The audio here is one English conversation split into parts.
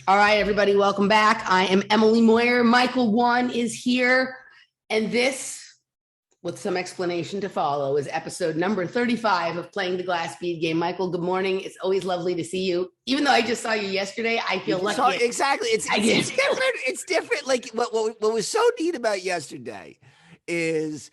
All right, everybody, welcome back. I am Emily Moyer. Michael Wann is here. And this, with some explanation to follow, is episode number 35 of Playing the Glass Bead Game. Michael, good morning. It's always lovely to see you. Even though I just saw you yesterday, I feel lucky. Exactly. It's different. It's different. Like what was so neat about yesterday is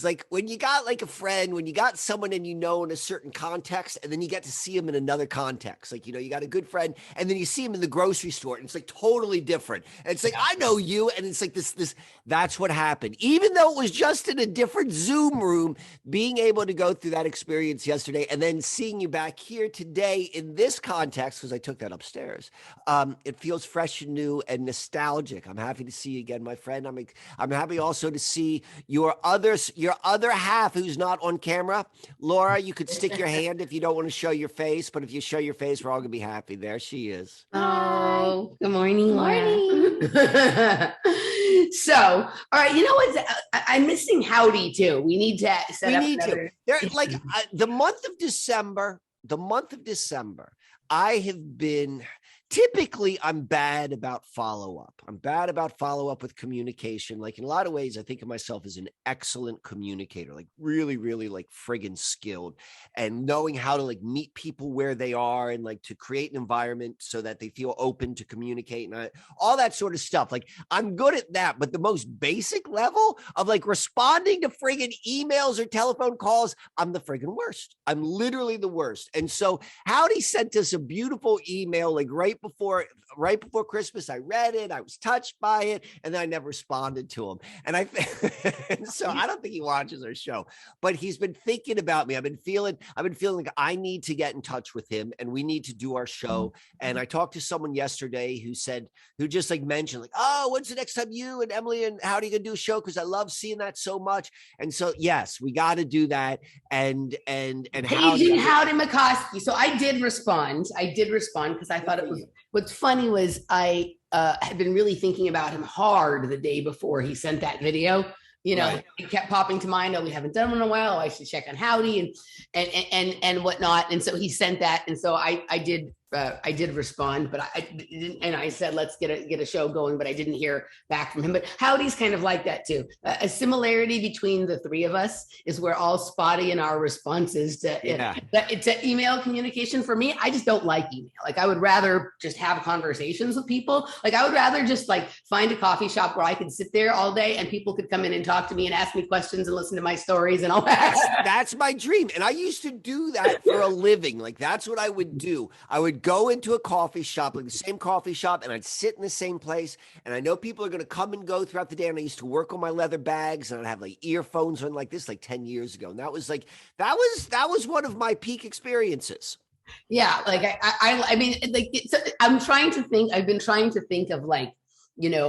like when you got like a friend, when you got someone and in a certain context, and then you get to see him in another context. Like, you got a good friend and then you see him in the grocery store and it's like totally different. And it's like, I know you. And it's like this, that's what happened. Even though it was just in a different Zoom room, being able to go through that experience yesterday and then seeing you back here today in this context, because I took that upstairs, it feels fresh and new and nostalgic. I'm happy to see you again, my friend. I'm happy also to see your other half who's not on camera. Laura, you could stick your hand if you don't want to show your face, but if you show your face, we're all gonna be happy. There she is. Oh, good morning, Laura. So, all right, you know what? I'm missing Howdy too. We need to set up another. Like the month of December, I have been. Typically, I'm bad about follow-up. I'm bad about follow-up with communication. Like in a lot of ways, I think of myself as an excellent communicator, like really, really like friggin' skilled and knowing how to like meet people where they are and like to create an environment so that they feel open to communicate and all that sort of stuff. Like I'm good at that, but the most basic level of like responding to friggin' emails or telephone calls, I'm the friggin' worst. I'm literally the worst. And so Howdy sent us a beautiful email like right before Christmas. I read it, I was touched by it, and then I never responded to him. And so I don't think he watches our show, but he's been thinking about me. I've been feeling like I need to get in touch with him and we need to do our show. And I talked to someone yesterday who just like mentioned like, oh, when's the next time you and Emily and Howdy gonna do a show? Because I love seeing that so much. And so yes, we got to do that. And Howdy McCoskey. So I did respond because I thought it was. What's funny was I had been really thinking about him hard the day before he sent that video. Right. It kept popping to mind. Oh, we haven't done one in a while. I should check on Howdy and whatnot. And so he sent that, and so I did respond, but I didn't, and I said let's get a show going, but I didn't hear back from him. But Howdy's kind of like that too. A similarity between the three of us is we're all spotty in our responses to email communication. For me, I just don't like email. Like I would rather just have conversations with people. Like I would rather just like find a coffee shop where I could sit there all day and people could come in and talk to me and ask me questions and listen to my stories and all that. That's my dream. And I used to do that for a living. Like that's what I would do. I would go into a coffee shop, like the same coffee shop, and I'd sit in the same place. And I know people are going to come and go throughout the day. And I used to work on my leather bags, and I'd have like earphones on like this, like 10 years ago. And that was one of my peak experiences. Yeah, like I mean, like I'm trying to think. I've been trying to think of like,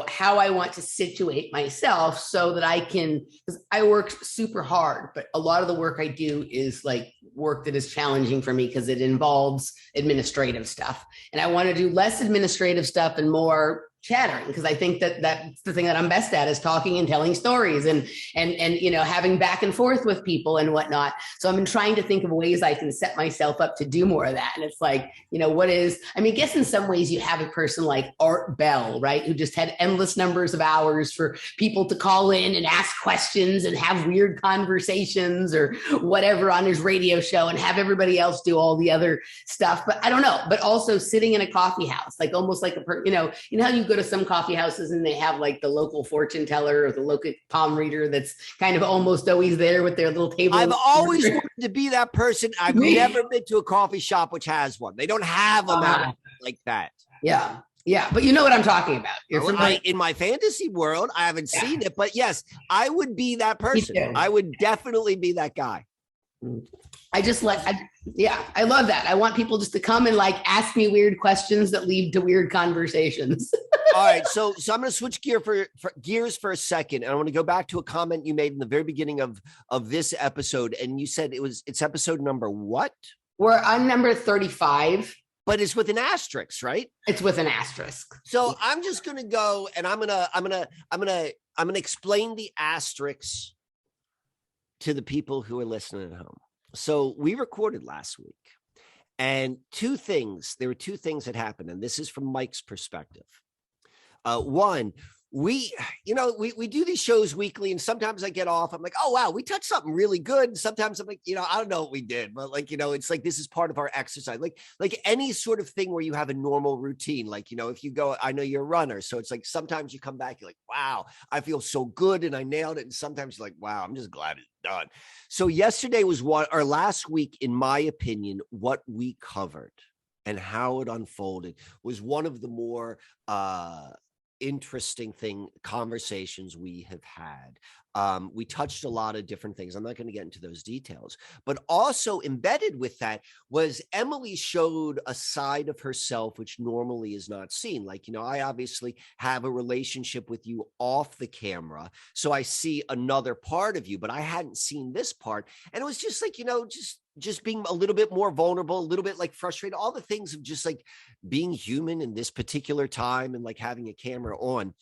how I want to situate myself so that I can, because I work super hard, but a lot of the work I do is like work that is challenging for me because it involves administrative stuff. And I want to do less administrative stuff and more chattering, because I think that's the thing that I'm best at is talking and telling stories and having back and forth with people and whatnot. So I've been trying to think of ways I can set myself up to do more of that. And it's like, I guess in some ways you have a person like Art Bell, right, who just had endless numbers of hours for people to call in and ask questions and have weird conversations or whatever on his radio show and have everybody else do all the other stuff. But I don't know, but also sitting in a coffee house, like almost like how you go to some coffee houses and they have like the local fortune teller or the local palm reader that's kind of almost always there with their little table. I've always wanted to be that person. I've never been to a coffee shop which has one. They don't have them out like that. Yeah. Yeah, but you know what I'm talking about. In my fantasy world, I haven't seen it, but yes, I would be that person. I would definitely be that guy. I love that. I want people just to come and like ask me weird questions that lead to weird conversations. All right, so I'm going to switch gears for a second, and I want to go back to a comment you made in the very beginning of this episode, and you said it's episode number what? We're on number 35. But it's with an asterisk, right? It's with an asterisk. So I'm just going to go and I'm going to explain the asterisks to the people who are listening at home. So we recorded last week And there were two things that happened. And this is from Mike's perspective. One, we do these shows weekly, and sometimes I get off. I'm like, oh, wow, we touched something really good. And sometimes I'm like, I don't know what we did, but like, it's like, this is part of our exercise. Like any sort of thing where you have a normal routine, like, if you go, I know you're a runner. So it's like, sometimes you come back, you're like, wow, I feel so good and I nailed it. And sometimes you're like, wow, I'm just glad it's done. So yesterday was last week, in my opinion, what we covered and how it unfolded was one of the more, interesting conversations we have had. We touched a lot of different things. I'm not going to get into those details, but also embedded with that was Emily showed a side of herself which normally is not seen. Like, I obviously have a relationship with you off the camera, so I see another part of you, but I hadn't seen this part. And it was just like, just being a little bit more vulnerable, a little bit like frustrated, all the things of just like being human in this particular time and like having a camera on.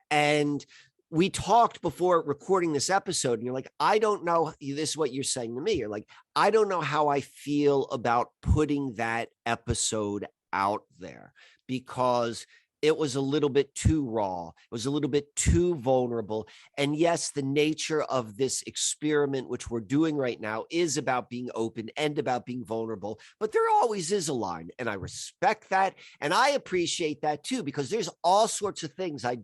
And we talked before recording this episode, and you're like, I don't know, this is what you're saying to me. You're like, I don't know how I feel about putting that episode out there, because it was a little bit too raw. It was a little bit too vulnerable. And yes, the nature of this experiment, which we're doing right now, is about being open and about being vulnerable. But there always is a line. And I respect that. And I appreciate that too, because there's all sorts of things I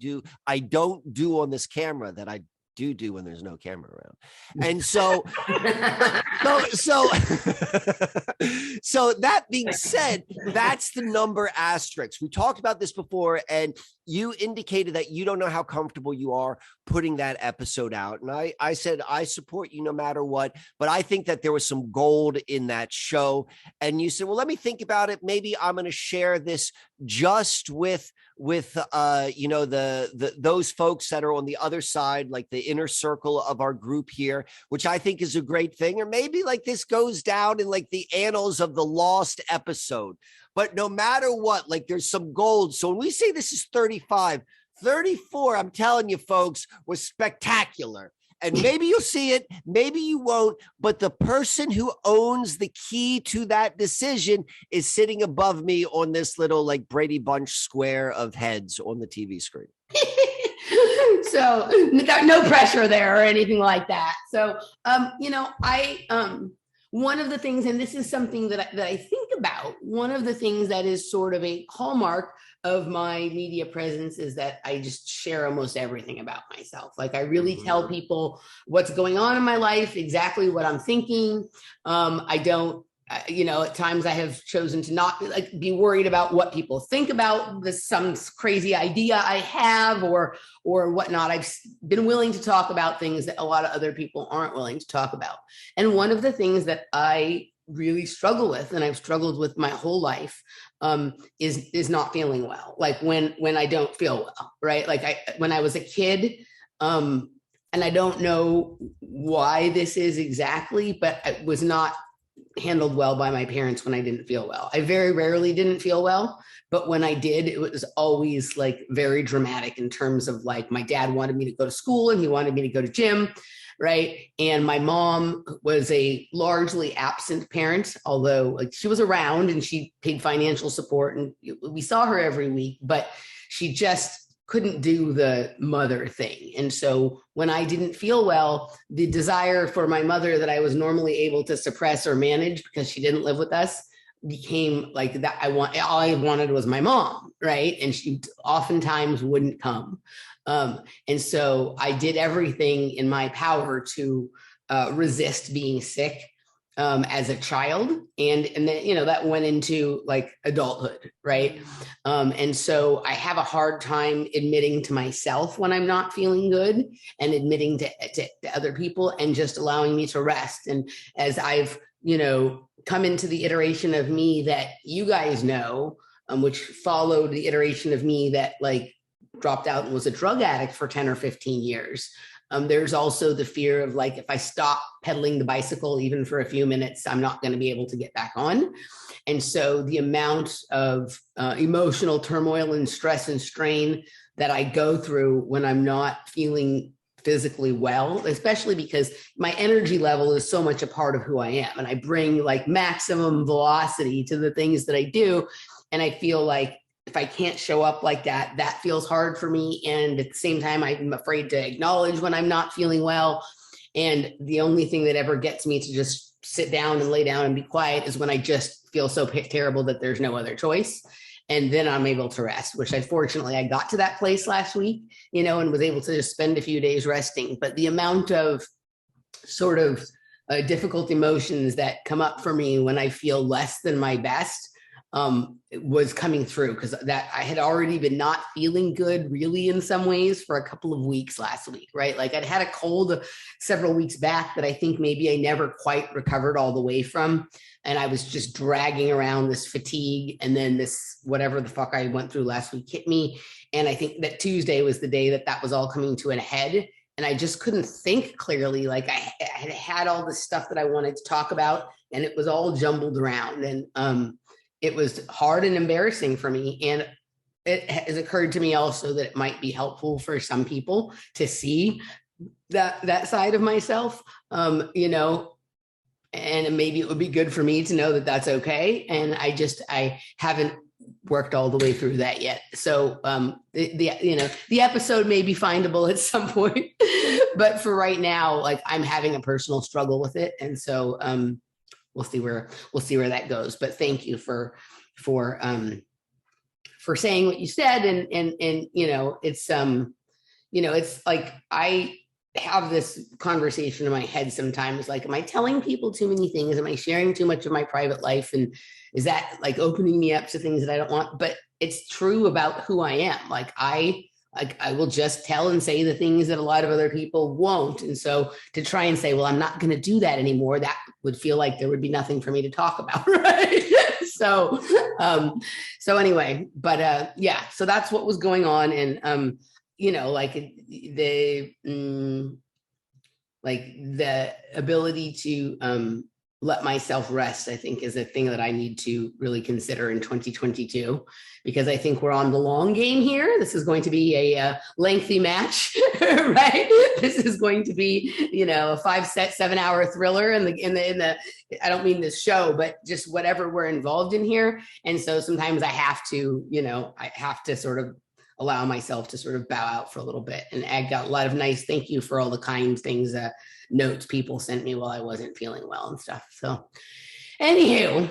don't do on this camera that I do when there's no camera around. And so that being said, that's the number asterisk. We talked about this before, and you indicated that you don't know how comfortable you are putting that episode out. And I said, I support you no matter what, but I think that there was some gold in that show. And you said, well, let me think about it. Maybe I'm going to share this just with those folks that are on the other side, like the inner circle of our group here, which I think is a great thing. Or maybe like this goes down in like the annals of the lost episode. But no matter what, like there's some gold. So when we say this is 35, 34, I'm telling you folks, was spectacular. And maybe you'll see it, maybe you won't, but the person who owns the key to that decision is sitting above me on this little like Brady Bunch square of heads on the TV screen. So no pressure there or anything like that. So, one of the things, and this is something that I think about, one of the things that is sort of a hallmark of my media presence is that I just share almost everything about myself. Like I really tell people what's going on in my life, exactly what I'm thinking. I don't, at times I have chosen to not be worried about what people think about some crazy idea I have or whatnot. I've been willing to talk about things that a lot of other people aren't willing to talk about. And one of the things that I really struggle with, and I've struggled with my whole life, is not feeling well. Like when I don't feel well, right? Like when I was a kid, and I don't know why this is exactly, but I was not handled well by my parents when I didn't feel well. I very rarely didn't feel well, but when I did, it was always like very dramatic in terms of like my dad wanted me to go to school and he wanted me to go to gym, right? And my mom was a largely absent parent, although like she was around and she paid financial support and we saw her every week, but she just couldn't do the mother thing. And so when I didn't feel well, the desire for my mother that I was normally able to suppress or manage because she didn't live with us became like that. All I wanted was my mom, right? And she oftentimes wouldn't come. And so I did everything in my power to resist being sick as a child. And then, that went into like adulthood. Right. And so I have a hard time admitting to myself when I'm not feeling good and admitting to other people and just allowing me to rest. And as I've, come into the iteration of me that you guys know, which followed the iteration of me that like dropped out and was a drug addict for 10 or 15 years. There's also the fear of like, if I stop pedaling the bicycle, even for a few minutes, I'm not going to be able to get back on. And so the amount of emotional turmoil and stress and strain that I go through when I'm not feeling physically well, especially because my energy level is so much a part of who I am. And I bring like maximum velocity to the things that I do. And I feel like if I can't show up like that, that feels hard for me. And at the same time, I'm afraid to acknowledge when I'm not feeling well. And the only thing that ever gets me to just sit down and lay down and be quiet is when I just feel so terrible that there's no other choice. And then I'm able to rest, which fortunately I got to that place last week, and was able to just spend a few days resting. But the amount of sort of difficult emotions that come up for me when I feel less than my best was coming through, because that I had already been not feeling good really in some ways for a couple of weeks last week, right? Like I'd had a cold several weeks back that I think maybe I never quite recovered all the way from. And I was just dragging around this fatigue. And then this, whatever the fuck I went through last week hit me. And I think that Tuesday was the day that was all coming to an head. And I just couldn't think clearly. Like I had all this stuff that I wanted to talk about, and it was all jumbled around. And it was hard and embarrassing for me. And it has occurred to me also that it might be helpful for some people to see that side of myself, and maybe it would be good for me to know that that's okay. And I haven't worked all the way through that yet. So the episode may be findable at some point, but for right now, like I'm having a personal struggle with it. And so we'll see where that goes. But thank you for saying what you said. And it's like I have this conversation in my head sometimes, like, am I telling people too many things? Am I sharing too much of my private life? And is that like opening me up to things that I don't want? But it's true about who I am. Like I will just tell and say the things that a lot of other people won't. And so to try and say, well, I'm not going to do that anymore, that would feel like there would be nothing for me to talk about. Right. So anyway, but so that's what was going on. And, the ability to let myself rest, I think, is a thing that I need to really consider in 2022, because I think we're on the long game here. This is going to be a lengthy match, right? This is going to be, a 5-set, 7-hour thriller in the, I don't mean this show, but just whatever we're involved in here. And so sometimes I have to sort of allow myself to sort of bow out for a little bit. And I got a lot of nice, thank you for all the kind things, notes people sent me while I wasn't feeling well and stuff. So anywho,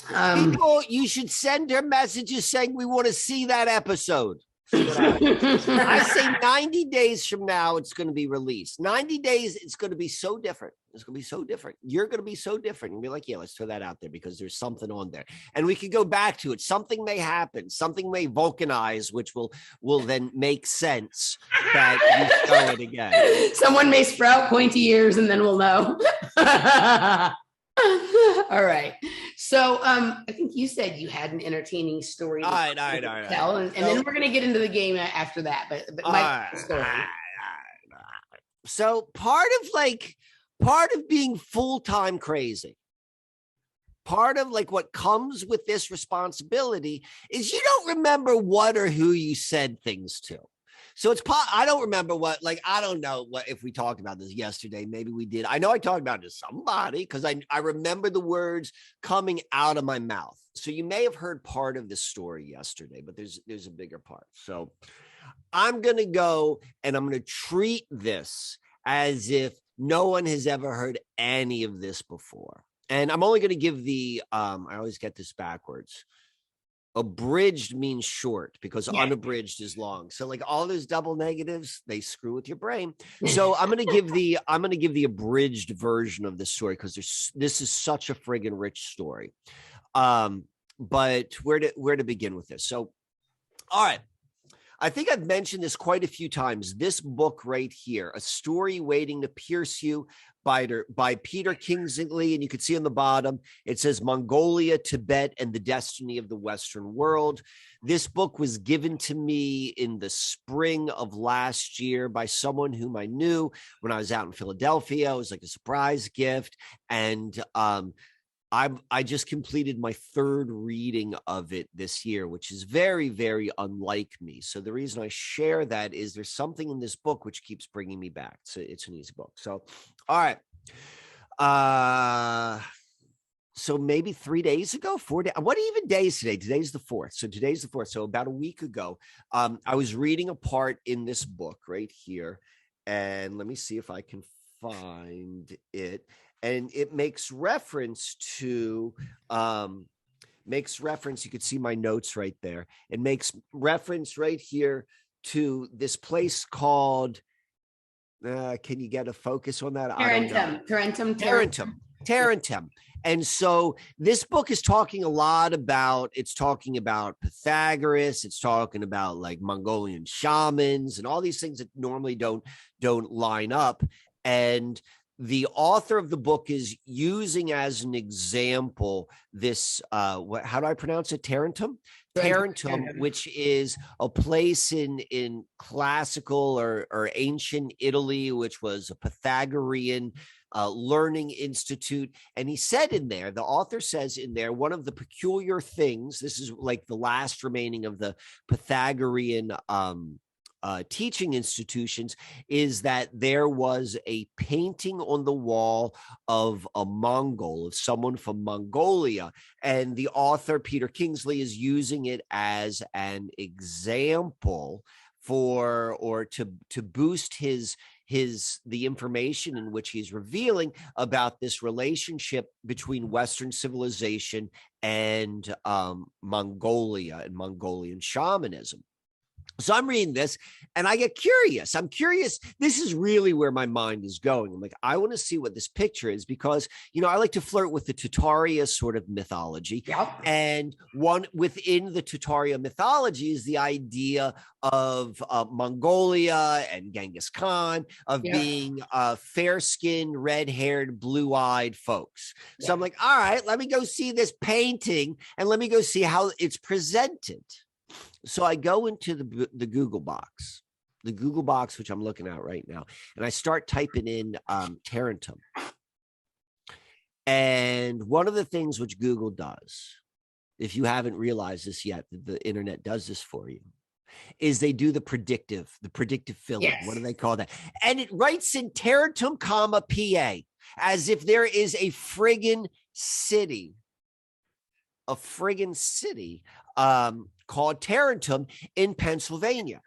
people, you should send her messages saying we want to see that episode. I say 90 days from now, it's going to be released. 90 days, it's going to be so different. It's going to be so different. You're going to be so different. And be like, yeah, let's throw that out there because there's something on there. And we could go back to it. Something may happen. Something may vulcanize, which will then make sense that you show it again. Someone may sprout pointy ears and then we'll know. All right. So I think you said you had an entertaining story to tell, and then we're going to get into the game after that. But my story. So part of being full-time crazy, part of like what comes with this responsibility is you don't remember what or who you said things to. So I don't remember I don't know what, if we talked about this yesterday, maybe we did. I know I talked about it to somebody because I remember the words coming out of my mouth. So you may have heard part of this story yesterday, but there's a bigger part. So I'm going to go and I'm going to treat this as if no one has ever heard any of this before. And I'm only going to give I always get this backwards. Abridged means short because unabridged is long. So like all those double negatives, they screw with your brain. So I'm going to give the abridged version of this story because this is such a friggin' rich story. But where to begin with this? So, all right. I think I've mentioned this quite a few times. This book right here, A Story Waiting to Pierce You by Peter Kingsley. And you can see on the bottom, it says Mongolia, Tibet, and the Destiny of the Western World. This book was given to me in the spring of last year by someone whom I knew when I was out in Philadelphia. It was like a surprise gift. And I just completed my third reading of it this year, which is very, very unlike me. So the reason I share that is there's something in this book which keeps bringing me back. So it's an easy book. So, all right. So maybe 3 days ago, 4 days. What even day is today? Today's the 4th. So today's the 4th. So about a week ago, I was reading a part in this book right here. And let me see if I can find it. And it makes reference to, you could see my notes right there. It makes reference right here to this place called, can you get a focus on that? Tarentum. And so this book is talking a lot about, it's talking about Pythagoras, it's talking about like Mongolian shamans and all these things that normally don't line up. And the author of the book is using as an example this, how do I pronounce it? Tarentum, which is a place in classical or ancient Italy, which was a Pythagorean learning institute. And he said in there, the author says in there, one of the peculiar things, this is like the last remaining of the Pythagorean teaching institutions, is that there was a painting on the wall of a Mongol, of someone from Mongolia. And the author, Peter Kingsley, is using it as an example for, or to boost the information in which he's revealing about this relationship between Western civilization and Mongolia and Mongolian shamanism. So I'm reading this and I get curious. I'm curious. This is really where my mind is going. I'm like, I want to see what this picture is because, I like to flirt with the Tataria sort of mythology. Yep. And one within the Tataria mythology is the idea of Mongolia and Genghis Khan, of being fair-skinned, red-haired, blue-eyed folks. So I'm like, all right, let me go see this painting and let me go see how it's presented. So I go into the Google box, which I'm looking at right now, and I start typing in Tarentum. And one of the things which Google does, if you haven't realized this yet, the internet does this for you, is they do the predictive filling. Yes. What do they call that? And it writes in Tarentum, PA, as if there is a friggin' city called Tarentum in Pennsylvania.